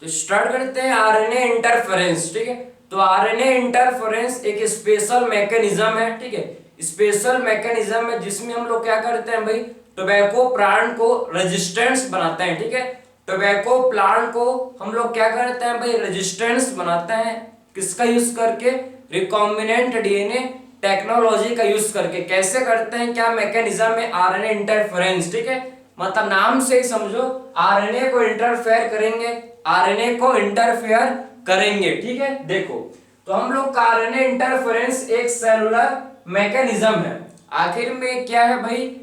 तो स्टार्ट करते हैं आरएनए इंटरफेरेंस। ठीक है, तो आरएनए इंटरफेरेंस एक स्पेशल मैकेनिज्म है। ठीक है, स्पेशल मैकेनिज्म है जिसमें हम लोग क्या करते हैं भाई, टोबैको प्लांट को रेजिस्टेंस बनाते हैं। ठीक है, टोबैको प्लांट को हम लोग क्या करते हैं भाई, रेजिस्टेंस बनाते हैं। किसका यूज करके? रिकॉम्बिनेंट डीएनए टेक्नोलॉजी का यूज करके। कैसे करते हैं, क्या मैकेनिज्म है? RNA interference. ठीक है, मतलब नाम से ही समझो, आरएनए को इंटरफेयर करेंगे, आरएनए को इंटरफेयर करेंगे। ठीक है, देखो तो हम लोग का आरएनए इंटरफेरेंस एक सेलुलर मैकेनिज्म है। आखिर में क्या है भाई,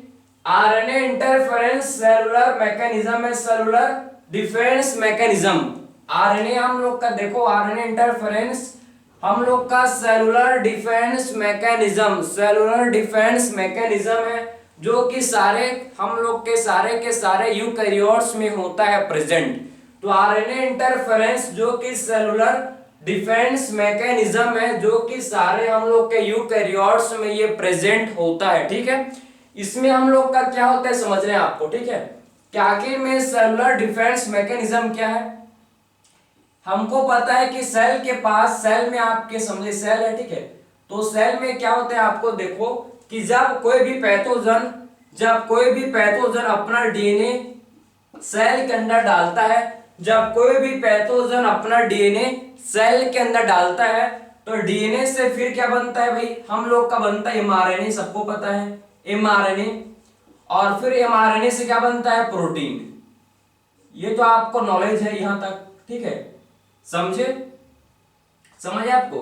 आरएनए इंटरफेरेंस सेलुलर मैकेनिज्म है, सेलुलर डिफेंस मैकेनिज्म। आरएनए हम लोग का देखो, आरएनए इंटरफेरेंस हम लोग का cellular defence mechanism, cellular defence mechanism है जो कि सारे हम लोग के सारे यूकैरियोट्स में होता है प्रेजेंट। तो आरएनए इंटरफेरेंस जो कि सेलुलर डिफेंस मैकेनिज्म है जो कि सारे हम लोग के यूकैरियोट्स में ये प्रेजेंट होता है। ठीक है, इसमें हम लोग का क्या होता है समझ रहे हैं आपको। ठीक है, कि आखिर में सेलुलर डिफेंस मैकेनिज्म क्या है। हमको पता है कि सेल के पास, सेल में आपके समझे सेल है। ठीक है, तो सेल में क्या होता है आपको देखो कि जब कोई भी पैथोजन अपना डीएनए सेल के अंदर डालता है, जब कोई भी पैथोजन अपना डीएनए सेल के अंदर डालता है तो डीएनए से फिर क्या बनता है भाई, हम लोग का बनता है एमआरएनए। सबको पता है एमआरएनए, और फिर एमआरएनए से क्या बनता है, प्रोटीन। ये तो आपको नॉलेज है यहां तक। ठीक है, समझे, समझ आपको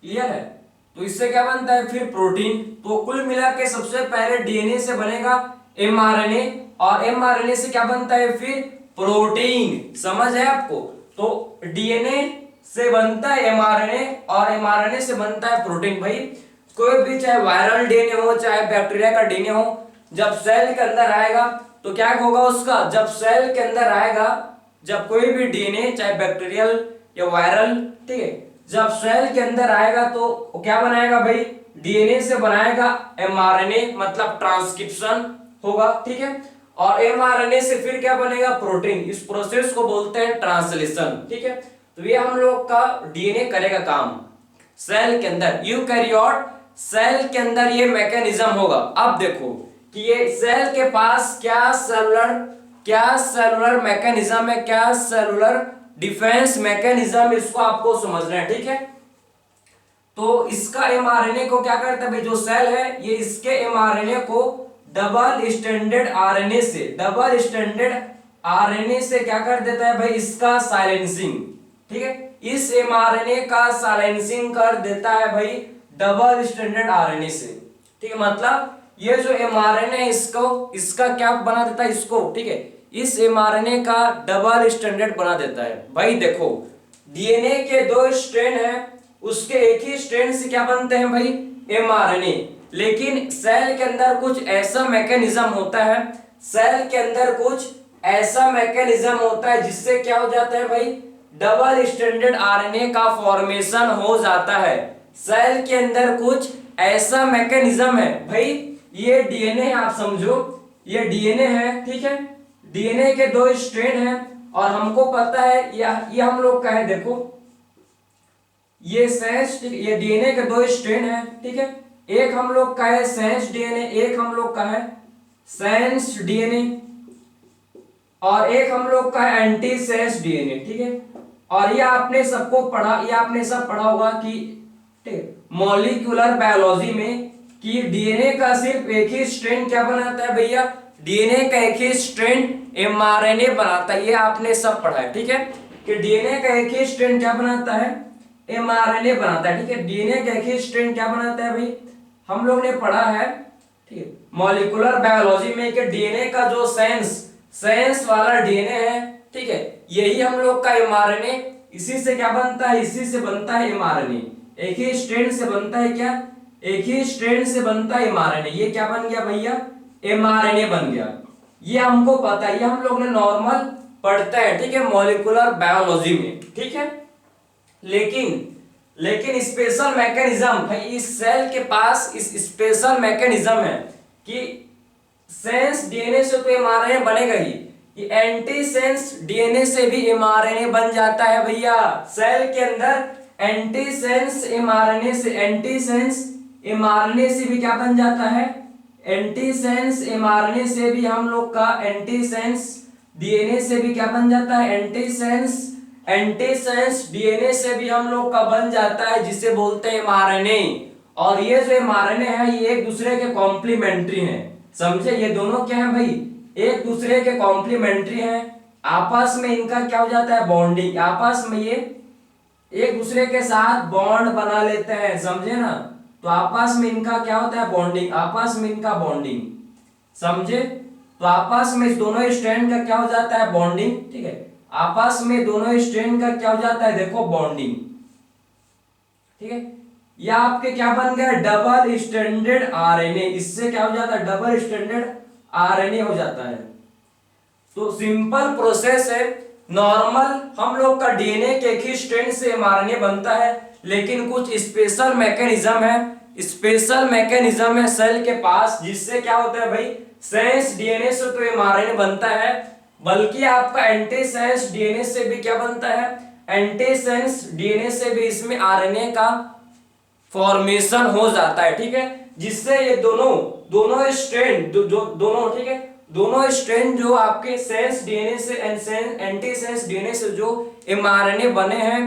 क्लियर है। तो इससे क्या बनता है फिर प्रोटीन। तो कुल मिला के सबसे पहले डीएनए से बनेगा एमआरएनए, और एमआरएनए से क्या बनता है फिर प्रोटीन। समझ है आपको। तो डीएनए से बनता है एमआरएनए और एमआरएनए से बनता है प्रोटीन। भाई कोई भी, चाहे वायरल डीएनए हो चाहे बैक्टीरिया का डीएनए हो, जब सेल के अंदर आएगा तो क्या होगा उसका, जब सेल के अंदर आएगा, जब कोई भी डीएनए चाहे बैक्टीरियल या वायरल, ठीक है, जब सेल के अंदर आएगा तो क्या बनाएगा भाई, डीएनए से बनाएगा एमआरएनए, मतलब ट्रांसक्रिप्शन होगा। ठीक है, और एमआरएनए से फिर क्या बनेगा, प्रोटीन। इस प्रोसेस को बोलते हैं ट्रांसलेशन। ठीक है, तो ये हम लोग का डीएनए करेगा काम सेल के अंदर, यूकैरियोट सेल के अंदर ये मैकेनिज्म होगा। अब देखो कि ये सेल के पास क्या सेलुलर मैकेनिज्म है, क्या सेलुलर डिफेंस मैकेनिज्म, इसको आपको समझना है। ठीक है, तो इसका एमआरएनए को क्या करता है भाई, जो सेल है ये इसके एमआरएनए को डबल स्टैंडर्ड आरएनए से क्या कर देता है भाई, इसका साइलेंसिंग। ठीक है, इस एमआरएनए का साइलेंसिंग कर देता है भाई डबल स्टैंडर्ड आरएनए से। ठीक है, मतलब ये जो एमआरएनए है इसका क्या बना देता है इसको। ठीक है, इस एमआरएनए का डबल स्टैंडर्ड बना देता है। भाई देखो डीएनए के दो स्ट्रैंड है, उसके एक ही स्ट्रैंड से क्या बनते हैं भाई, एमआरएनए। लेकिन सेल के अंदर कुछ ऐसा मैकेनिज्म होता है, सेल के अंदर कुछ ऐसा मैकेनिज्म होता है जिससे क्या हो जाता है भाई, डबल स्टैंडर्ड आरएनए का फॉर्मेशन हो जाता है। सेल के अंदर कुछ ऐसा मैकेनिज्म है भाई, ये डीएनए आप समझो, ये डीएनए है। ठीक है, डीएनए के दो स्ट्रैंड हैं और हमको पता है ये हम लोग का है, देखो ये सेंस, ये डीएनए के दो स्ट्रैंड हैं। ठीक है, एक हम लोग का है सेंस डीएनए, एक हम लोग का है सेंस डीएनए, और एक हम लोग का है एंटी सेंस डीएनए। ठीक है, और ये आपने सबको पढ़ा, ये आपने सब पढ़ा होगा कि मॉलिक्यूलर बायोलॉजी में कि डीएनए का सिर्फ एक ही स्ट्रैंड क्या बनाता है भैया, डीएनए का एक ही स्ट्रैंड एमआरएनए बनाता है। ये आपने सब पढ़ा है। ठीक है, कि डीएनए का एक ही स्ट्रैंड क्या बनाता है, एमआरएनए बनाता है। ठीक है, डीएनए का एक ही स्ट्रैंड क्या बनाता है भाई, हम लोग ने पढ़ा है। ठीक है, मॉलिक्यूलर बायोलॉजी में कि डीएनए का जो सेंस वाला डीएनए है, ठीक है, यही हम लोग का एमआरएनए, इसी से क्या बनता है, इसी से बनता है एमआरएनए। एक ही स्ट्रैंड से बनता है क्या, एक ही स्ट्रैंड से बनता है एमआरएनए। ये क्या बन गया भैया, एमआरएनए बन गया। ये हमको पता है, ये हम लोग ने नॉर्मल पढ़ता है। ठीक है, मॉलिक्यूलर बायोलॉजी में। ठीक है, लेकिन स्पेशल मैकेनिज्म भाई, इस सेल के पास इस स्पेशल मैकेनिज्म है कि सेंस डीएनए से तो एमआरएनए बनेगा ही, कि एंटीसेंस डीएनए से भी एमआरएनए बन जाता है भैया। सेल के अंदर एंटीसेंस एमआरएनए से भी क्या बन जाता है, एंटीसेंस एमआरएनए से भी हम लोग का एंटीसेंस डीएनए से भी क्या बन जाता है, एंटीसेंस डीएनए से भी हम लोग का बन जाता है, जिसे बोलते हैं एमआरएनए। और ये जो एमआरएनए है ये एक दूसरे के कॉम्प्लीमेंट्री हैं, समझे। ये दोनों क्या है भाई, एक दूसरे के कॉम्प्लीमेंट्री हैं। आपस में इनका क्या हो जाता है, बॉन्डिंग। आपस में ये एक दूसरे के साथ बॉन्ड बना लेते हैं, समझे ना। तो आपस में इनका क्या होता है, बॉन्डिंग। आपस में इनका बॉन्डिंग, समझे। तो आपस में इस दोनों स्ट्रैंड का क्या हो जाता है, बॉन्डिंग। ठीक है, आपस में दोनों स्ट्रैंड का क्या हो जाता है, देखो बॉन्डिंग। ठीक है, या आपके क्या बन गया, डबल स्ट्रैंडेड आरएनए। इससे क्या हो जाता है, डबल स्ट्रैंडेड आरएनए हो जाता है। तो सिंपल प्रोसेस है। नॉर्मल हम लोग का डीएनए के एक ही स्ट्रैंड से एमआरएनए बनता है, लेकिन कुछ स्पेशल मैकेनिज्म है सेल के पास, जिससे क्या होता है भाई, सेंस डीएनए से तो एमआरएनए बनता है, बल्कि आपका एंटीसेंस डीएनए से भी क्या बनता है, एंटीसेंस डीएनए से भी इसमें आरएनए का फॉर्मेशन हो जाता है। ठीक है, जिससे ये दोनों स्ट्रैंड दोनों, ठीक है, दोनों स्ट्रैंड जो आपके सेंस डीएनए से एंटीसेंस डीएनए से जो एमआरएनए बने हैं,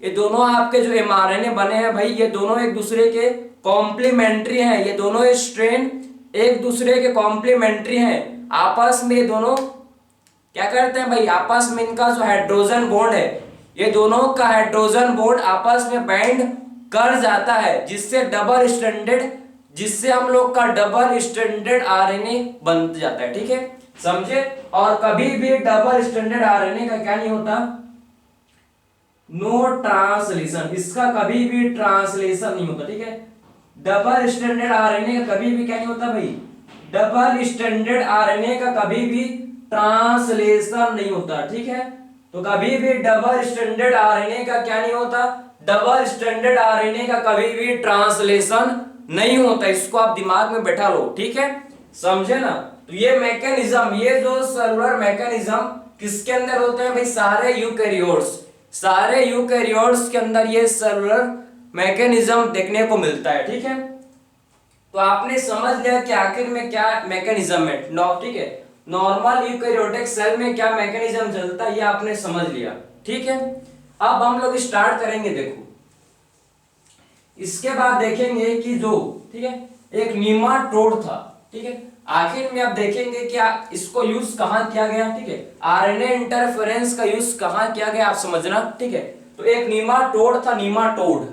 ये दोनों आपके जो एमआरएनए बने हैं भाई, ये दोनों एक दूसरे के कॉम्प्लीमेंट्री हैं। ये दोनों स्ट्रैंड एक दूसरे के कॉम्प्लीमेंट्री हैं। आपस में ये दोनों क्या करते हैं भाई, आपस में इनका जो हाइड्रोजन बॉन्ड है, ये दोनों का हाइड्रोजन बॉन्ड आपस में बाइंड कर जाता है, जिससे हम लोग का डबल स्ट्रैंडेड आरएनए बन जाता है। ठीक है, समझे। और कभी भी डबल स्ट्रैंडेड आरएनए का क्या नहीं होता, नो ट्रांसलेशन। इसका कभी भी ट्रांसलेशन नहीं होता। ठीक है, डबल स्ट्रैंडेड आरएनए का कभी भी क्या नहीं होता भाई, डबल स्ट्रैंडेड आरएनए का कभी भी ट्रांसलेशन नहीं होता। ठीक है, तो कभी भी डबल स्ट्रैंडेड आरएनए का क्या नहीं होता, डबल स्ट्रैंडेड आरएनए का कभी भी ट्रांसलेशन नहीं होता। इसको आप दिमाग में बैठा लो। ठीक है, समझे ना। तो ये मैकेनिज्म, ये जो सेलुलर मैकेनिज्म किसके अंदर होते हैं भाई, सारे यूकेरियोट्स के अंदर ये सेलुलर मैकेनिज्म देखने को मिलता है। ठीक है, तो आपने समझ लिया कि आखिर में क्या मैकेनिज्म है। ठीक है, नॉर्मल यूकेरियोटिक सेल में क्या मैकेनिज्म चलता है, ये आपने समझ लिया। ठीक है, अब हम लोग स्टार्ट करेंगे। देखो, इसके बाद देखेंगे कि जो, ठीक है, एक नीमाटोड था। ठीक है, आखिर में आप देखेंगे कि इसको यूज कहां किया गया। ठीक है, आरएनए इंटरफेरेंस का यूज कहां किया गया, आप समझना। ठीक है, तो एक नीमाटोड था, नीमाटोड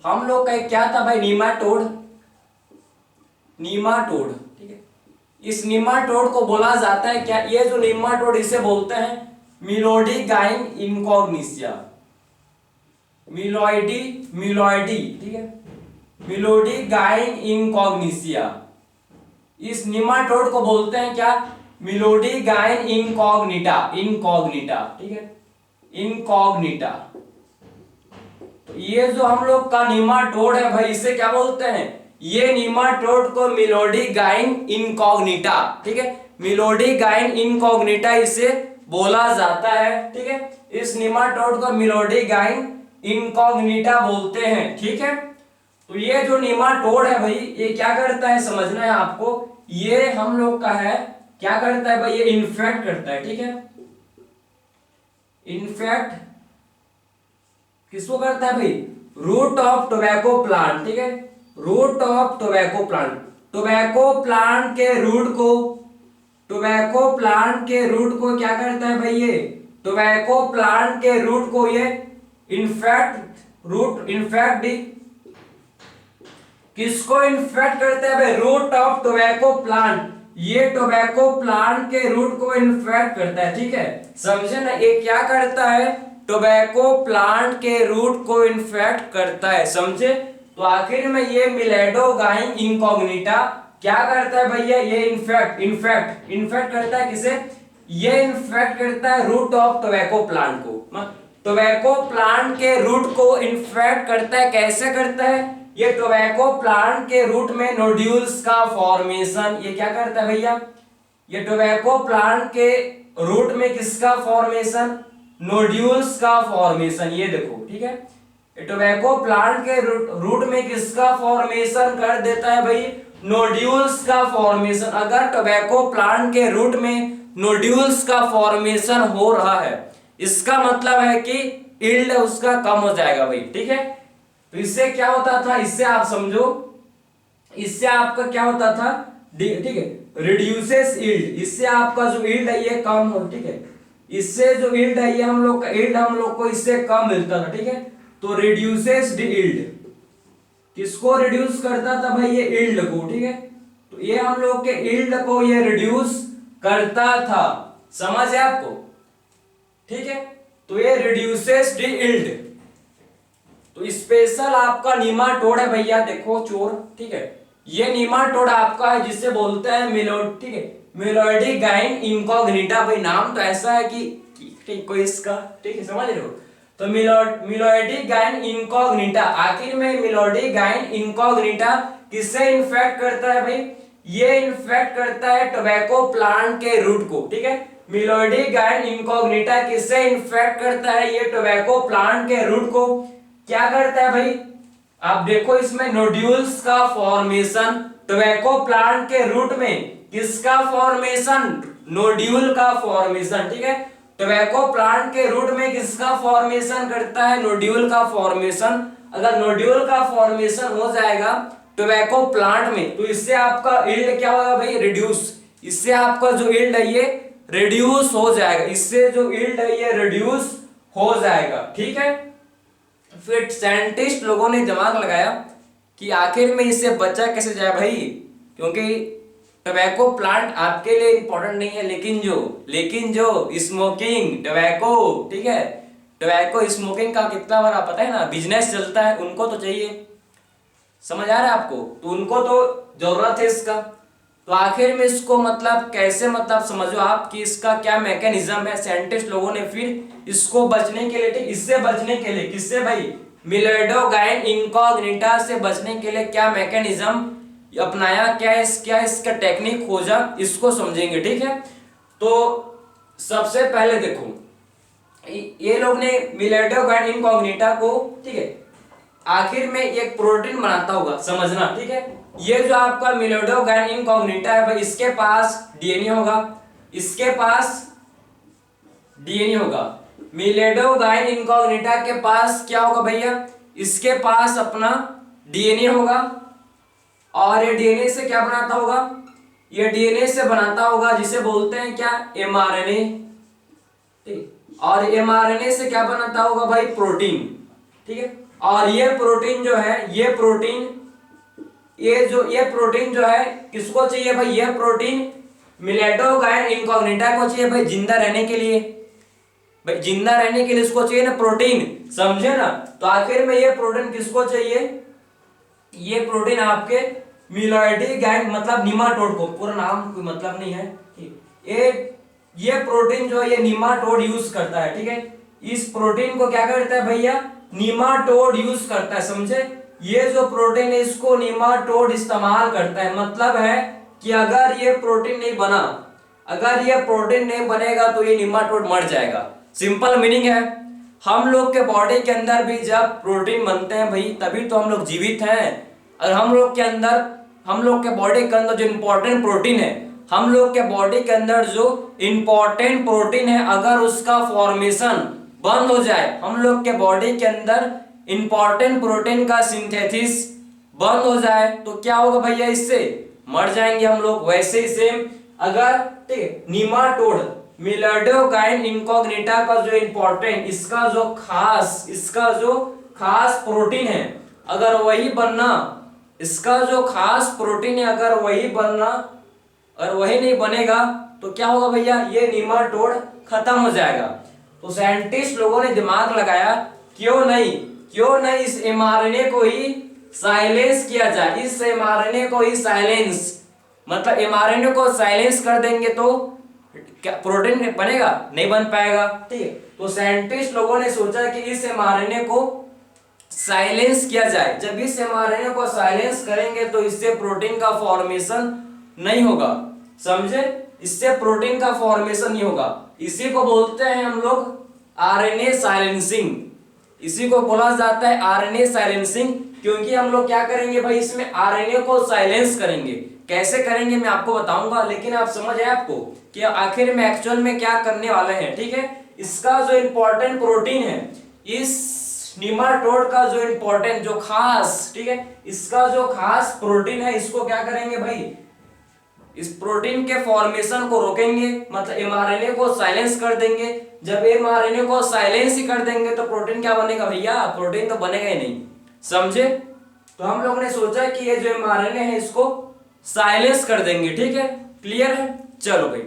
हम लोग का क्या था भाई, नीमाटोड। ठीक है, इस नीमाटोड को बोला जाता है क्या, ये जो नीमाटोड इसे बोलते हैं मिलोडीगाइन इनकॉग्निसिया। मिलोइडी, ठीक है, मिलोडीगाइन इनकॉग्निसिया। इस नीमाटोड को बोलते हैं क्या, मिलोडीगाइन इनकॉग्निटा। ठीक है, इनकॉग्निटा। तो ये जो हम लोग का नीमाटोड है भाई, इसे क्या बोलते हैं, ये नीमाटोड को मिलोडीगाइन इनकॉग्निटा। ठीक है, मिलोडीगाइन इनकॉग्निटा इसे बोला जाता है। ठीक है, इस नीमाटोड को मिलोडीगाइन इनकॉग्निटा बोलते हैं। ठीक है, तो ये जो नीमाटोड है भाई, ये क्या करता है समझना है आपको। ये हम लोग का है, क्या करता है भाई, ये इन्फेक्ट करता है। ठीक है, इन्फेक्ट किसको करता है भाई, रूट ऑफ टोबैको प्लांट। ठीक है, root of tobacco plant. Tobacco plant के रूट को क्या करता है भाई, ये टोबैको प्लांट के रूट को ये इन्फेक्ट किसको इन्फेक्ट करता है भाई, रूट ऑफ टोबैको प्लांट। ये टोबैको प्लांट के रूट को इन्फेक्ट करता है। ठीक है, समझे ना, ये क्या करता है, टोबैको प्लांट के रूट को इन्फेक्ट करता है, समझे। तो आखिर में ये मिलेडोगाइन इनकॉग्निटा क्या करता है भैया, ये इन्फेक्ट करता है किसे, ये इन्फेक्ट करता है रूट ऑफ टोबैको प्लांट को। टोबैको प्लांट के रूट को इन्फेक्ट करता है, कैसे करता है, ये टोबैको प्लांट के रूट में नोड्यूल्स का फॉर्मेशन, ये क्या करता है भैया, ये टोबैको प्लांट के रूट में किसका फॉर्मेशन, नोड्यूल्स का फॉर्मेशन, ये देखो ठीक है। टोबैको प्लांट के रूट में किसका फॉर्मेशन कर देता है भाई, नोड्यूल्स का फॉर्मेशन। अगर टोबैको प्लांट के रूट में नोड्यूल्स का फॉर्मेशन हो रहा है, इसका मतलब है कि यील्ड उसका कम हो जाएगा भाई, ठीक है। तो इससे क्या होता था, इससे आप समझो, इससे आपका क्या होता था, ठीक है, रिड्यूसेस यील्ड, इससे आपका जो यील्ड है ये कम हो, ठीक है। इससे जो यील्ड है ये हम लोग का यील्ड हम लोग को इससे कम मिलता था, ठीक है। तो रिड्यूसेस द यील्ड, किसको रिड्यूस करता था भाई, ये यील्ड को, ठीक है। तो ये हम लोग के यील्ड को ये रिड्यूस करता था, समझ है आपको, ठीक है। तो ये रिड्यूसेस द यील्ड। तो स्पेशल आपका नीमाटोड है भैया, देखो चोर, ठीक है। ये नीमाटोड आपका है जिसे बोलते हैं मिलोड, ठीक है, मिलोइडीगाइन इनकॉग्निटा। भाई नाम तो ऐसा है कि कोई इसका, ठीक है, समझ रहे हो। तो मिलोइडीगाइन इनकॉग्निटा, आखिर में मिलोइडीगाइन इनकॉग्निटा किससे इन्फेक्ट करता है भाई, ये इन्फेक्ट करता है टोबैको प्लांट के रूट को, ठीक है। मिलोइडीगाइन इनकॉग्निटा किससे इन्फेक्ट करता है, ये टोबैको प्लांट के रूट को क्या करता है भाई, आप देखो इसमें नोड्यूल्स का फॉर्मेशन, टोबैको प्लांट के रूट में किसका फॉर्मेशन, नोड्यूल का फॉर्मेशन, ठीक है। टोबैको प्लांट के रूट में किसका फॉर्मेशन करता है, नोड्यूल का फॉर्मेशन। अगर नोड्यूल का फॉर्मेशन हो जाएगा टोबैको प्लांट में, तो इससे आपका यील्ड क्या होगा भाई, रिड्यूस। इससे आपका जो यील्ड है ये रिड्यूस हो जाएगा, इससे जो यील्ड है ये रिड्यूस हो जाएगा, ठीक है। फिर साइंटिस्ट लोगों ने दिमाग लगाया कि आखिर में इससे बचा कैसे जाए भाई, क्योंकि टोबैको प्लांट आपके लिए इंपॉर्टेंट नहीं है, लेकिन जो स्मोकिंग टोबैको, ठीक है, टोबैको स्मोकिंग का कितना बड़ा पता है ना, बिजनेस चलता है, उनको तो चाहिए, समझ आ रहा है आपको, तो उनको तो जरूरत है इसका। तो आखिर में इसको मतलब कैसे, मतलब समझो आप कि इसका क्या मैकेनिज्म है। साइंटिस्ट लोगों ने फिर इसको बचने के लिए, ठीक, इससे बचने के लिए, किससे भाई, मिलोइडीगाइन इनकॉग्निटा से बचने के लिए क्या मैकेनिज्म अपनाया, क्या इसका टेक्निक खोजा, इसको समझेंगे, ठीक है। तो सबसे पहले देखो, ये लोग ने मिलोइडीगाइन इनकॉग्निटा को, ठीक है, आखिर में एक प्रोटीन बनाता होगा, समझना, ठीक है। ये जो आपका मिलोइडीगाइन इनकॉग्निटा है भाई, इसके पास डीएनए होगा, इसके पास डीएनए होगा। मिलोइडीगाइन इनकॉग्निटा के पास क्या होगा भैया, इसके पास अपना डीएनए होगा, और ये डीएनए से क्या बनाता होगा, ये डीएनए से बनाता होगा जिसे बोलते हैं क्या, एमआरएनए, ठीक। और एमआरएनए से क्या बनाता होगा भाई, प्रोटीन, ठीक है। और ये प्रोटीन जो है, ये प्रोटीन जो है किसको चाहिए भाई, ये प्रोटीन मिलोइडीगाइन इनकॉग्निटा को चाहिए भाई, जिंदा रहने के लिए, भाई जिंदा रहने के लिए इसको चाहिए ना प्रोटीन, समझे ना। तो आखिर में ये प्रोटीन किसको चाहिए, ये प्रोटीन आपके मिलोइडीगाइन मतलब नीमाटोड को, पूरा नाम कोई मतलब नहीं है, ये प्रोटीन जो है ये नीमाटोड यूज करता है, ठीक है। इस प्रोटीन को क्या करता है भैया, नीमाटोड यूज करता है, समझे। ये जो प्रोटीन है इसको नीमाटोड इस्तेमाल करता है, मतलब है कि अगर ये प्रोटीन नहीं बना, अगर ये प्रोटीन नहीं बनेगा तो ये नीमाटोड मर जाएगा, सिंपल मीनिंग है। हम लोग के बॉडी के अंदर भी जब प्रोटीन बनते हैं भाई, तभी तो हम लोग जीवित हैं। और हम लोग के बॉडी के अंदर जो इंपॉर्टेंट प्रोटीन है, हम लोग के बॉडी के अंदर जो इंपॉर्टेंट प्रोटीन है, अगर उसका फॉर्मेशन बंद हो जाए, हम लोग के बॉडी के अंदर इंपॉर्टेंट प्रोटीन का सिंथेसिस बंद हो जाए, तो क्या होगा भैया, इससे मर जाएंगे हम लोग। वैसे ही सेम अगर, ठीक है, नीमाटोड मिलोइडीगाइन इनकॉग्निटा का जो इंपॉर्टेंट, इसका जो खास प्रोटीन है, अगर वही बनना, इसका जो खास प्रोटीन है अगर वही बनना, और वही नहीं बनेगा तो क्या होगा भैया, ये नीमाटोड खत्म हो जाएगा। तो साइंटिस्ट लोगों ने दिमाग लगाया, क्यों नहीं इस एमआरएनए को ही साइलेंस किया जाए, इस एमआरएनए को ही साइलेंस, मतलब एमआरएनए को साइलेंस कर देंगे तो क्या प्रोटीन बनेगा, नहीं बन पाएगा, ठीक है। तो साइंटिस्ट लोगों ने सोचा कि इस एमआरएनए को साइलेंस किया जाए। जब इस एमआरएनए को साइलेंस करेंगे तो इससे प्रोटीन का फॉर्मेशन नहीं होगा, समझे। इससे प्रोटीन का फॉर्मेशन नहीं होगा। इसी को बोलते हैं हम लोग आरएनए साइलेंसिंग, इसी को बोला जाता है आरएनए साइलेंसिंग, क्योंकि हम लोग क्या करेंगे भाई, इसमें आरएनए को साइलेंस करेंगे। कैसे करेंगे मैं आपको बताऊंगा, लेकिन आप समझ आए आपको कि आखिर में एक्चुअल में क्या करने वाले हैं, ठीक है। इसका जो इंपॉर्टेंट प्रोटीन है, इस निमाटोड का जो इंपॉर्टेंट जो खास, ठीक है, इसका जो खास प्रोटीन है, इसको क्या करेंगे भाई, इस प्रोटीन के फॉर्मेशन को रोकेंगे, मतलब एमआरएनए को साइलेंस कर देंगे। जब एमआरएनए को साइलेंस ही कर देंगे तो प्रोटीन क्या बनेगा भैया, प्रोटीन तो बनेगा ही नहीं, समझे। तो हम लोगों ने सोचा कि ये जो एमआरएनए है इसको साइलेंस कर देंगे, ठीक है, क्लियर है। चलो भाई,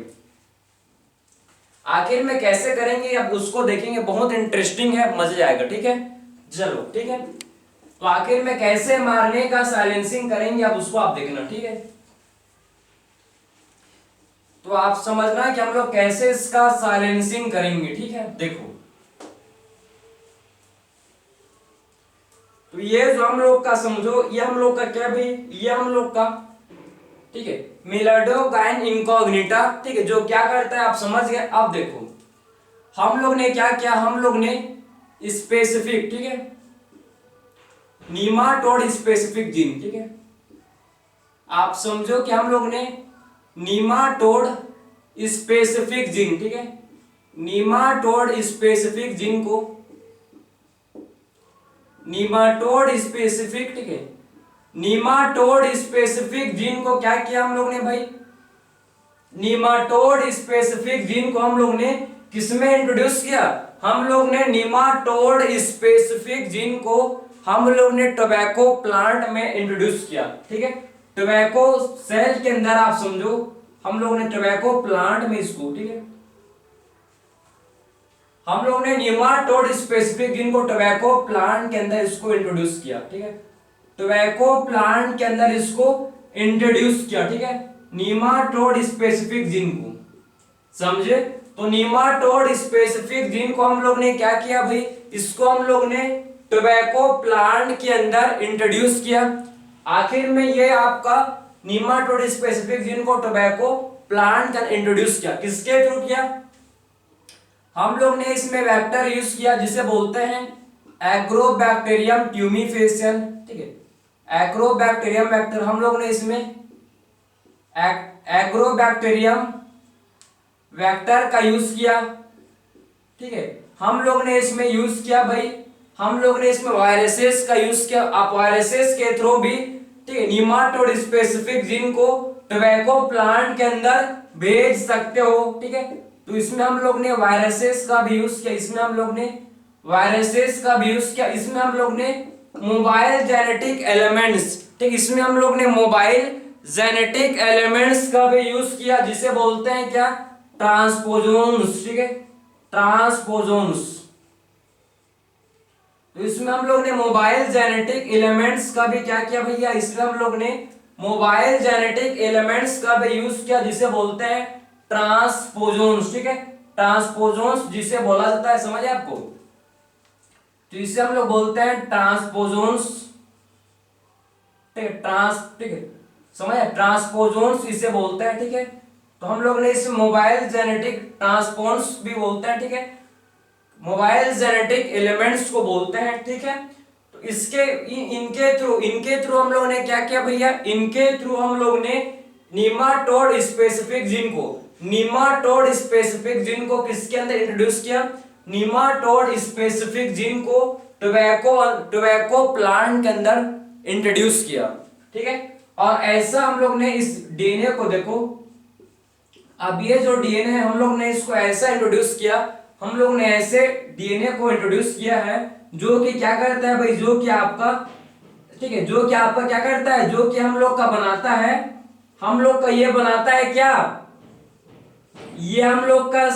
आखिर में कैसे करेंगे अब उसको देखेंगे, बहुत इंटरेस्टिंग है, मजा आएगा, ठीक है। चलो ठीक है, तो आखिर में कैसे एमआरएनए का साइलेंसिंग करेंगे अब उसको आप देखना, ठीक है। तो आप समझना कि हम लोग कैसे इसका साइलेंसिंग करेंगे, ठीक है। देखो, तो ये जो हम लोग का समझो, ये हम लोग का क्या भाई, ये हम लोग का, ठीक है, मिलाडोगाइन इनकॉग्निटा, ठीक है, जो क्या करता है आप समझ गए। अब देखो, हम लोग ने क्या किया, हम लोग ने स्पेसिफिक, ठीक है, नीमाटोड स्पेसिफिक जीन, ठीक है, आप समझो कि हम लोग ने नीमाटोड स्पेसिफिक जीन, ठीक है, नीमाटोड स्पेसिफिक जीन को, नीमाटोड स्पेसिफिक, ठीक है, नीमाटोड स्पेसिफिक जीन को क्या किया हम लोग ने भाई, नीमाटोड स्पेसिफिक जीन को हम लोग ने किसमें इंट्रोड्यूस किया, हम लोग ने नीमाटोड स्पेसिफिक जीन को हम लोग ने टोबैको प्लांट में इंट्रोड्यूस किया, ठीक है, टोबैको सेल के अंदर आप समझो, हम लोग ने टोबैको प्लांट में इसको, ठीक है, हम लोग ने नीमाटोड स्पेसिफिक जीन को टोबैको प्लांट के अंदर इसको इंट्रोड्यूस किया, ठीक है, टोबैको प्लांट के अंदर इसको इंट्रोड्यूस किया, ठीक है, नीमाटोड स्पेसिफिक जीन को, समझे। तो नीमाटोड स्पेसिफिक जीन को हम लोग ने क्या किया भाई, इसको हम लोग ने टोबैको प्लांट के अंदर इंट्रोड्यूस किया। आखिर में ये आपका नीमाटोड स्पेसिफिक जीन को टोबैको प्लांट का इंट्रोड्यूस किया, किसके थ्रू किया, हम लोग ने इसमें वेक्टर यूज किया जिसे बोलते हैं एग्रोबैक्टीरियम ट्यूमिफेसियन, ठीक है, एग्रोबैक्टीरियम वेक्टर, हम लोग ने इसमें एग्रोबैक्टीरियम वेक्टर का यूज किया, ठीक है, हम लोग ने इसमें यूज किया भाई, हम लोग ने इसमें वायरसेस का यूज किया। आप वायरसेस के थ्रू भी, ठीक है, नीमाटोड स्पेसिफिक जीन को टोबैको प्लांट के अंदर भेज सकते हो, ठीक है। तो इसमें हम लोग ने वायरसेस का भी यूज किया, इसमें हम लोग ने वायरसेस का भी यूज किया, इसमें हम लोग ने मोबाइल जेनेटिक एलिमेंट्स, ठीक, इसमें हम लोग ने मोबाइल जेनेटिक एलिमेंट्स का भी यूज किया जिसे बोलते हैं क्या, ट्रांसपोजोन्स, ठीक है, ट्रांसपोजोन्स। तो इसमें हम लोग ने मोबाइल जेनेटिक एलिमेंट्स का भी क्या किया भैया, इसमें हम लोग ने मोबाइल जेनेटिक एलिमेंट्स का भी यूज किया जिसे बोलते हैं ट्रांसपोजोन्स, ठीक है, ट्रांसपोजोन्स जिसे बोला जाता है, समझ है आपको। तो इसे हम लोग बोलते हैं ट्रांसपोजोन्स, ठीक है, ठीक है, समझ है, ट्रांसपोजोन्स इसे बोलते हैं, ठीक है। तो हम लोग ने इस मोबाइल जेनेटिक ट्रांसपोन्स भी बोलते हैं, ठीक है, मोबाइल जेनेटिक एलिमेंट्स को बोलते हैं, ठीक है। तो इसके इनके थ्रू हम लोग ने क्या किया भैया, इनके थ्रू हम लोग ने नीमाटोड स्पेसिफिक जीन को, नीमाटोड स्पेसिफिक जीन को किसके अंदर इंट्रोड्यूस किया, नीमाटोड स्पेसिफिक जीन को टोबैको प्लांट के अंदर इंट्रोड्यूस किया, ठीक है। और ऐसा हम लोग ने इस डीएनए को देखो, अब ये जो डीएनए है हम लोग ने इसको ऐसा इंट्रोड्यूस किया, हम लोग ने ऐसे डीएनए को इंट्रोड्यूस किया है जो कि क्या करता है भाई, जो कि आपका, ठीक है, जो कि आपका क्या करता है, जो कि हम लोग का बनाता है, हम लोग का ये बनाता है क्या, ये हम लोग का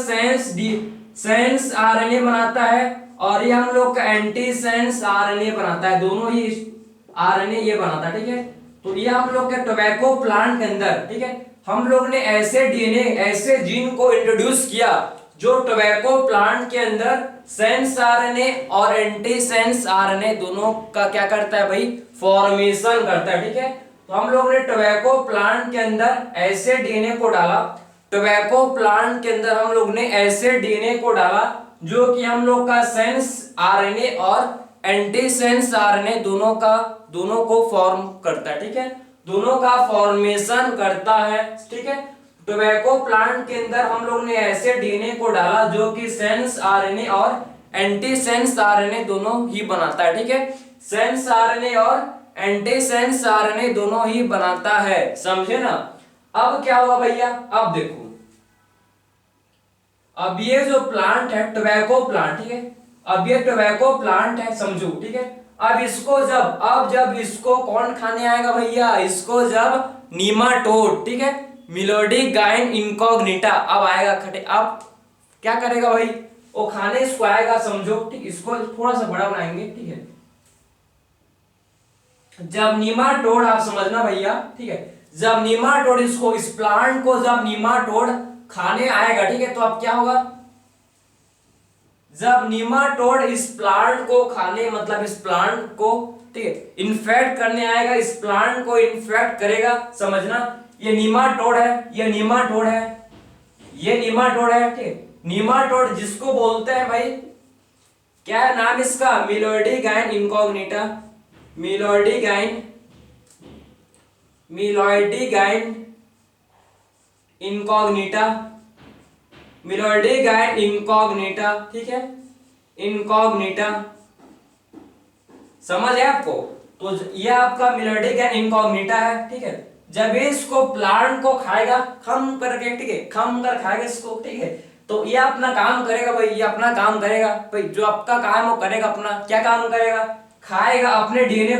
सेंस आरएनए बनाता है, और ये हम लोग का एंटी सेंस आरएनए बनाता है, दोनों ही आरएनए ये बनाता है, ठीक है। तो ये हम लोग के टोबैको प्लांट के अंदर, ठीक है, हम लोग ने ऐसे डीएनए, ऐसे जीन को इंट्रोड्यूस किया जो टोबैको प्लांट के अंदर सेंस आरएनए और एंटी सेंस आरएनए दोनों का क्या करता है भाई, फॉर्मेशन करता है, ठीक है। तो हम लोग ने टोबैको प्लांट के अंदर ऐसे डीएनए को डाला, टोबैको प्लांट के अंदर हम लोग ने ऐसे डीएनए को डाला जो कि हम लोग का सेंस आरएनए और एंटी सेंस आरएनए दोनों को फॉर्म करता है, ठीक है, दोनों का फॉर्मेशन करता है, ठीक है। टोबैको प्लांट के अंदर हम लोग ने ऐसे डीएनए को डाला जो कि सेंस आरएनए और एंटी सेंस आरएनए दोनों ही बनाता है, ठीक है, सेंस आरएनए और एंटी सेंस आरएनए दोनों ही बनाता है, समझे ना। अब क्या हुआ भैया, अब देखो, अब ये जो प्लांट है टोबैको प्लांट, ठीक है, अब ये टोबैको प्लांट है, समझो, ठीक है। अब जब इसको कौन खाने आएगा भैया, इसको जब नीमाटोड, ठीक है, मिलोडी गाइन इनकॉग्निटा अब आएगा खटे, अब क्या करेगा भाई, वो खाने इसको आएगा, समझो, ठीक, इसको थोड़ा सा बड़ा बनाएंगे, ठीक है। जब नीमाटोड, आप समझना भैया, ठीक है, जब नीमाटोड इसको, इस प्लांट को जब नीमाटोड खाने आएगा, ठीक है, तो अब क्या होगा, जब नीमाटोड इस प्लांट को खाने, मतलब इस प्लांट को, ठीक है, इन्फेक्ट करने आएगा, इस प्लांट को इन्फेक्ट करेगा, समझना, ये नीमाटोड है, ये नीमाटोड है, ये नीमाटोड है, ठीक, नीमाटोड जिसको बोलते हैं भाई, क्या है नाम इसका, मिलोडी गाइन इनकॉग्निटा, मिलोडी गाइन इनकॉग्निटा, मिलोडी गाइन इनकॉग्निटा, ठीक है, इनकॉग्निटा, समझ है आपको। तो ये आपका मिलोडी गाइन इनकॉग्निटा है, ठीक है। जब ये इसको प्लांट को खाएगा खम करके, ठीक है, खम कर खाएगा इसको, ठीक है, तो ये अपना काम करेगा भाई, ये अपना काम करेगा भाई, जो आपका काम वो करेगा, अपना क्या काम करेगा, खाएगा, अपने डीएनए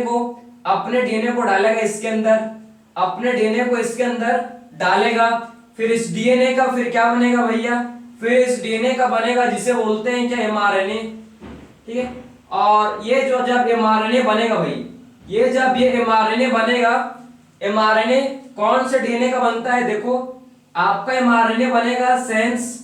को डालेगा इसके अंदर, अपने डीएनए को इसके अंदर डालेगा, फिर इस डीएनए का फिर क्या बनेगा भैया, फिर इस डीएनए का बनेगा जिसे बोलते हैं क्या, एमआरएनए, ठीक है। और ये जो जब एमआरएनए बनेगा भाई, ये जब ये एमआरएनए बनेगा, एमआरएनए कौन से डीएनए का बनता है, देखो आपका एमआरएनए बनेगा सेंस,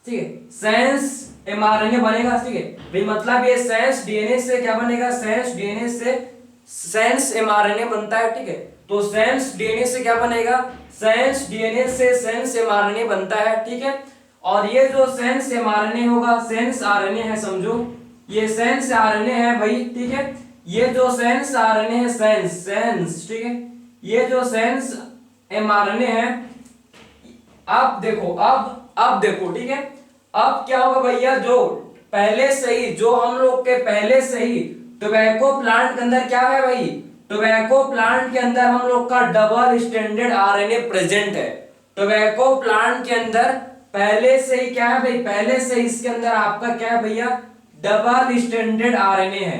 ठीक है, सेंस एमआरएनए बनेगा, ठीक है भाई, मतलब ये सेंस डीएनए से क्या बनेगा, सेंस डीएनए से सेंस एमआरएनए बनता है, ठीक है। तो सेंस डीएनए से क्या बनेगा, सेंस डीएनए से सेंस एमआरएनए बनता है, ठीक है। और ये जो सेंस एमआरएनए होगा, सेंस आरएनए है, समझो, ये सेंस आरएनए है भाई, ठीक है, ये जो सेंस आरएनए है, सेंस, ठीक है, ये जो सेंस एमआरएनए है, अब देखो, अब देखो, ठीक है, अब क्या होगा भैया, जो पहले से ही, जो हम लोग के पहले से ही टोबैको प्लांट के अंदर क्या है भाई, टोबैको प्लांट के अंदर हम लोग का डबल स्टैंडर्ड आरएनए प्रेजेंट है। टोबैको प्लांट के अंदर पहले से ही क्या है भाई, पहले से इसके अंदर आपका क्या है भैया, डबल स्टैंडर्ड आरएनए है,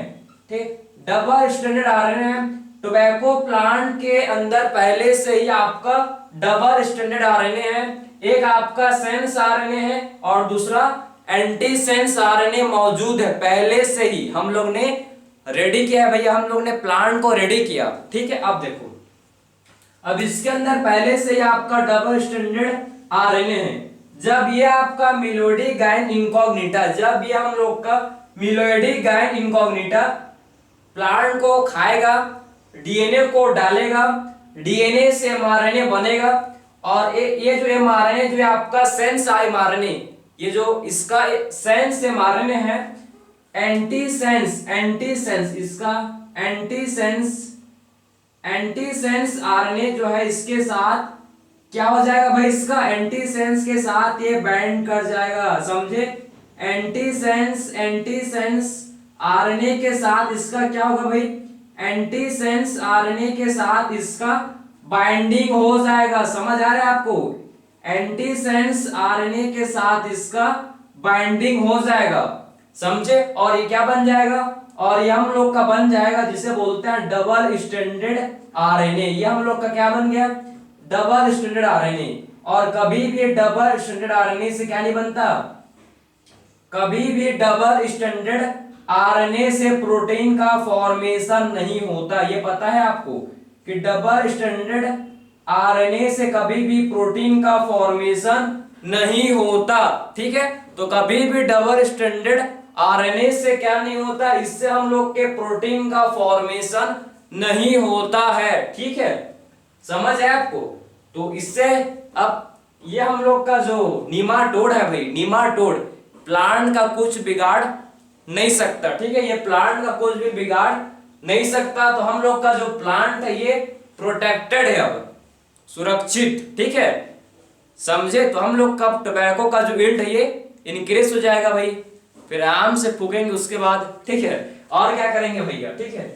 ठीक, डबल स्टैंडर्ड आरएनए है। टोबैको प्लांट के अंदर पहले से ही आपका डबल स्टैंडर्ड आरएनए है, एक आपका सेंस आरएनए है और दूसरा एंटी सेंस आरएनए मौजूद है, पहले से ही हम लोग ने रेडी किया है भैया, हम लोग ने प्लांट को रेडी किया, ठीक है। अब देखो, अब इसके अंदर पहले से ही आपका डबल स्टैंडर्ड आरएनए है। जब ये आपका मिलोडी गाइन इनकॉग्निटा, जब ये हम लोग का मिलोडी गाइन इनकॉग्निटा प्लांट को खाएगा, डीएनए को डालेगा, डीएनए से एमआरएनए बनेगा, और ये जो एमआरएनए जो आपका सेंस एमआरएनए, ये जो इसका सेंस एमआरएनए है, एंटी सेंस इसका एंटी सेंस आरएनए जो है, इसके साथ क्या हो जाएगा भाई, इसका एंटी सेंस के साथ ये बाइंड कर जाएगा, समझे, एंटी सेंस आरएनए के साथ इसका क्या होगा भाई, एंटी सेंस आरएनए के साथ इसका बाइंडिंग हो जाएगा, समझ आ रहा है आपको, एंटी सेंस आरएनए के साथ इसका बाइंडिंग हो जाएगा, समझे। और ये क्या बन जाएगा, और ये हम लोग का बन जाएगा जिसे बोलते हैं डबल स्टैंडर्ड आरएनए, ये हम लोग का क्या बन गया, डबल स्टैंडर्ड आरएनए। और कभी भी डबल स्टैंडर्ड आरएनए से क्या नहीं बनता, कभी भी डबल स्टैंडर्ड आरएनए से प्रोटीन का फॉर्मेशन नहीं होता, ये पता है आपको कि डबल स्टैंडर्ड आरएनए से कभी भी प्रोटीन का फॉर्मेशन नहीं होता, ठीक है। तो कभी भी डबल स्टैंडर्ड आरएनए से क्या नहीं होता, इससे हम लोग के प्रोटीन का फॉर्मेशन नहीं होता है, ठीक है, समझ है आपको। तो इससे अब ये हम लोग का जो नीमाटोड है भाई, नीमाटोड प्लांट का कुछ बिगाड़ नहीं सकता, ठीक है, ये प्लांट का कुछ भी बिगाड़ नहीं सकता। तो हम लोग का जो प्लांट है ये प्रोटेक्टेड है, अब सुरक्षित, ठीक है, समझे। तो हम लोग का टोबैको का जो यील्ड है ये इंक्रीज हो जाएगा भाई, फिर आराम से फूकेंगे उसके बाद, ठीक है। और क्या करेंगे भैया, ठीक है।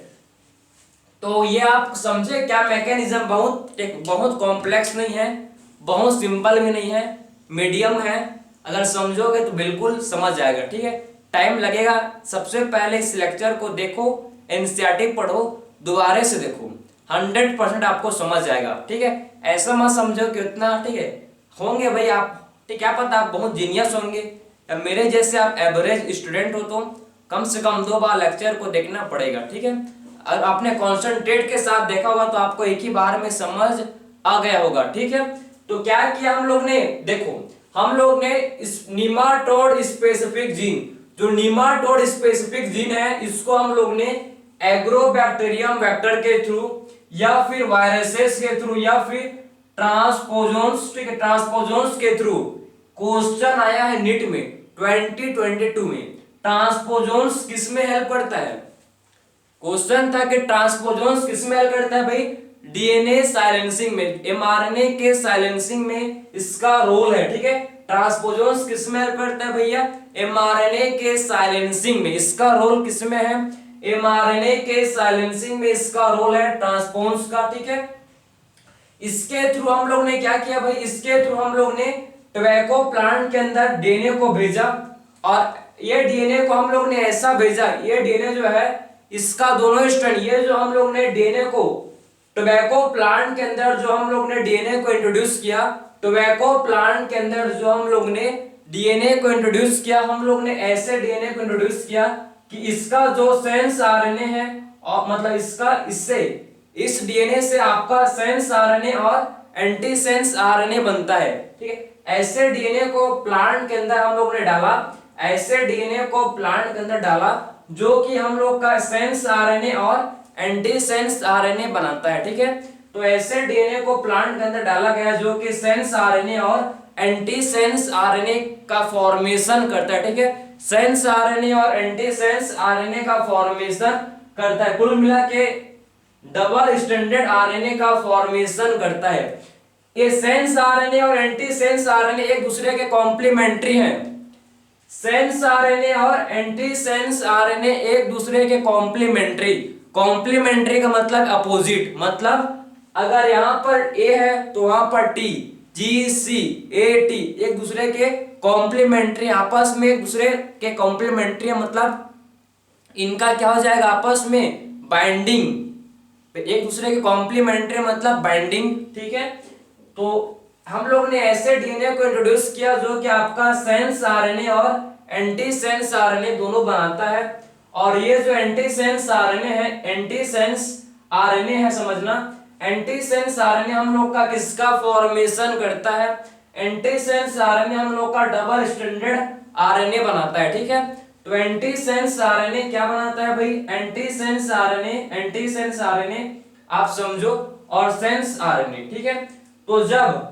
तो ये आप समझे क्या मैकेनिज्म, बहुत कॉम्प्लेक्स नहीं है, बहुत सिंपल भी नहीं है, मीडियम है। अगर समझोगे तो बिल्कुल समझ जाएगा, ठीक है। टाइम लगेगा, सबसे पहले इस लेक्चर को देखो, एनसीईआरटी पढ़ो, दोबारा से देखो, 100% आपको समझ जाएगा, ठीक है। ऐसा मत समझो कि उतना, ठीक है, होंगे भाई आप, ठीक, क्या पता आप बहुत जीनियस होंगे, या मेरे जैसे आप एवरेज स्टूडेंट हो, तो कम से कम 2 बार लेक्चर को देखना पड़ेगा, ठीक है। अगर आपने कॉन्सेंट्रेट के साथ देखा होगा तो आपको एक ही बार में समझ आ गया होगा, ठीक है। तो क्या किया हम लोग ने, देखो हम लोग ने इस नीमाटोड स्पेसिफिक जीन, जो नीमाटोड स्पेसिफिक जीन है, इसको हम लोग ने एग्रोबैक्टीरियम वेक्टर के थ्रू, या फिर वायरसेस के थ्रू, या फिर ट्रांसपोजोन्स, ठीक है, ट्रांसपोजोन्स के थ्रू। क्वेश्चन आया है नीट में 2022 में, ट्रांसपोजोन्स किस में हेल्प करता है, क्वेश्चन था कि ट्रांसपोजोन्स किस में हेल्प करता है भाई, डीएनए साइलेंसिंग में, एमआरएनए के साइलेंसिंग में इसका रोल है, ठीक है। ट्रांसपोजोन्स किस में हेल्प करता है भैया, एमआरएनए के साइलेंसिंग में, इसका रोल किस में है, एमआरएनए के साइलेंसिंग में इसका रोल है ट्रांसपोन्स का, ठीक है। इसके थ्रू हम लोग ने क्या किया भाई, इसके थ्रू हम लोग ने टोबैको प्लांट के अंदर डीएनए को भेजा, और ये डीएनए को हम लोग ने ऐसा भेजा, ये डीएनए जो है इसका दोनों स्ट्रैंड, ये जो हम लोग ने डीएनए को टोबैको प्लांट के अंदर जो हम लोग ने डीएनए को इंट्रोड्यूस किया, टोबैको प्लांट के अंदर जो हम लोग ने डीएनए को इंट्रोड्यूस किया, हम लोग ने ऐसे डीएनए को इंट्रोड्यूस किया कि इसका जो सेंस आरएनए है, और मतलब इसका, इससे, इस डीएनए से आपका सेंस आरएनए और एंटी सेंस आरएनए बनता है, ठीक है। ऐसे डीएनए को प्लांट के अंदर हम लोग ने डाला, ऐसे डीएनए को प्लांट के अंदर डाला जो कि हम लोग का सेंस आरएनए और एंटी सेंस आरएनए बनाता है, ठीक है। तो ऐसे डीएनए को प्लांट के अंदर डाला गया जो कि सेंस आरएनए और एंटी सेंस आरएनए का फॉर्मेशन करता है, ठीक है। सेंस आरएनए और एंटी सेंस आरएनए का फॉर्मेशन करता है, कुल मिला के डबल स्टैंडर्ड आरएनए का फॉर्मेशन करता है। ये सेंस आरएनए और एंटी सेंस आरएनए एक दूसरे के कॉम्प्लीमेंट्री हैं, सेंस आरएनए और एंटी सेंस आरएनए एक दूसरे के कॉम्प्लीमेंट्री, कॉम्प्लीमेंट्री का मतलब अपोजिट, मतलब अगर यहां पर ए है तो वहां पर T, ji C A T एक दूसरे के कॉम्प्लीमेंट्री, आपस में एक दूसरे के कॉम्प्लीमेंट्री, मतलब इनका क्या हो जाएगा आपस में बाइंडिंग, एक दूसरे के कॉम्प्लीमेंट्री मतलब बाइंडिंग, ठीक है। तो हम लोग ने ऐसे डीएनए को इंट्रोड्यूस किया जो कि आपका सेंस आरएनए और एंटी सेंस आरएनए दोनों बनाता है। और ये जो एंटी सेंस आरएनए है, एंटी सेंस आरएनए है, समझना, एंटी सेंस आरएनए हम लोग का किसका फॉर्मेशन करता है, एंटी सेंस आरएनए हम लोग का डबल स्टैंडर्ड आरएनए बनाता है, ठीक है। तो एंटी सेंस आरएनए क्या बनाता है भाई, anti sense RNA, anti sense RNA आप समझो, और सेंस आरएनए, ठीक है। तो जब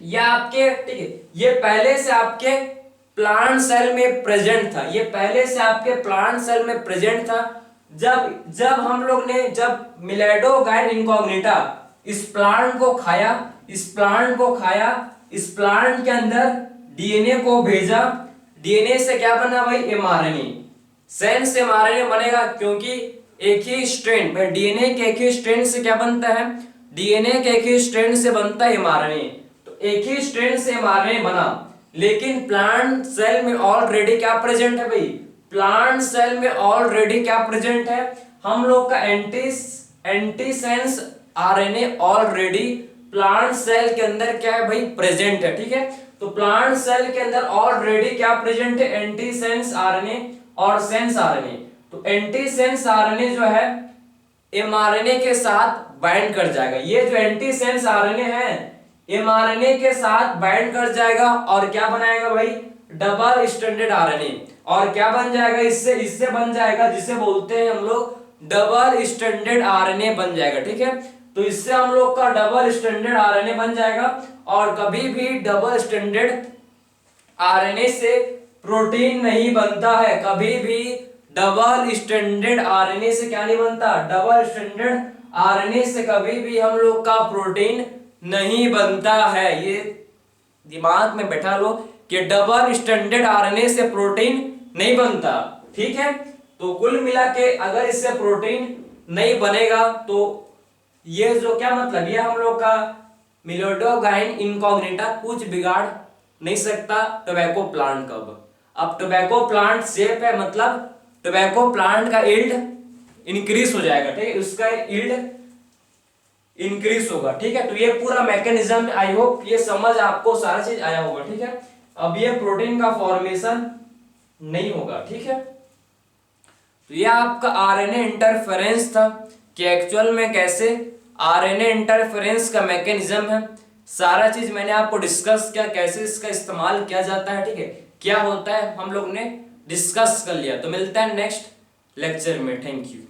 ये आपके, ठीक है, ये पहले से आपके प्लांट सेल में प्रेजेंट था, ये पहले से आपके प्लांट सेल में प्रेजेंट था, जब हम लोग ने, जब मिलेडोगाइन इनकॉग्निटा इस प्लांट को खाया, इस प्लांट को खाया, इस प्लांट के अंदर डीएनए को भेजा, डीएनए से क्या बना भाई, एमआरएनए, सेंस एमआरएनए बनेगा, क्योंकि एक ही स्ट्रैंड, डीएनए के एक ही स्ट्रैंड से क्या बनता है, डीएनए के एक ही स्ट्रैंड से बनता है एमआरएनए, तो एक ही स्ट्रैंड से एमआरएनए बना। लेकिन प्लांट सेल में ऑलरेडी क्या प्रेजेंट है भाई, प्लांट सेल में ऑलरेडी क्या प्रेजेंट है, हम लोग का anti sense RNA already plant cell के अंदर क्या है भाई, प्रेजेंट है, ठीक है। तो प्लांट सेल के अंदर ऑलरेडी क्या प्रेजेंट है, एंटी सेंस आरएनए और सेंस आरएनए। तो एंटी सेंस आरएनए जो है एमआरएनए के साथ बाइंड कर जाएगा, ये जो एंटी सेंस आरएनए है एमआरएनए के साथ बाइंड कर जाएगा, और क्या बनाएगा भाई, डबल स्टैंडर्ड आरएनए, और क्या बन जाएगा, इससे बन जाएगा जिसे बोलते हैं हम लोग डबल स्टैंडर्ड आरएनए बन जाएगा, ठीक है। तो इससे हम लोग का डबल स्टैंडर्ड आरएनए बन जाएगा। और कभी भी डबल स्टैंडर्ड आरएनए से प्रोटीन नहीं बनता है, कभी भी डबल स्टैंडर्ड आरएनए से क्या नहीं बनता, डबल स्टैंडर्ड आरएनए से कभी भी हम लोग का प्रोटीन नहीं बनता है। ये दिमाग में बैठा लो कि डबल स्टैंडर्ड आरएनए से प्रोटीन नहीं बनता, ठीक है। तो कुल मिला के अगर इससे प्रोटीन नहीं बनेगा तो ये जो क्या मतलब, ये हम लोग का मिलियोडोगाइन इनकॉग्निटा कुछ बिगाड़ नहीं सकता टोबैको प्लांट का। अब टोबैको प्लांट सेफ है, मतलब टोबैको प्लांट का यील्ड इंक्रीज हो जाएगा, ठीक है, उसका यील्ड इंक्रीज होगा, ठीक है। तो ये पूरा मैकेनिज्म, आई होप ये समझ आपको सारा चीज आया होगा, ठीक है। अब ये प्रोटीन का फॉर्मेशन नहीं होगा, ठीक है। तो ये आपका आरएनए इंटरफेरेंस था कि एक्चुअल में कैसे आरएनए इंटरफेरेंस का मैकेनिज्म है, सारा चीज मैंने आपको डिस्कस किया, कैसे इसका इस्तेमाल किया जाता है, ठीक है, क्या होता है हम लोग ने डिस्कस कर लिया। तो मिलता है नेक्स्ट लेक्चर में, थैंक यू।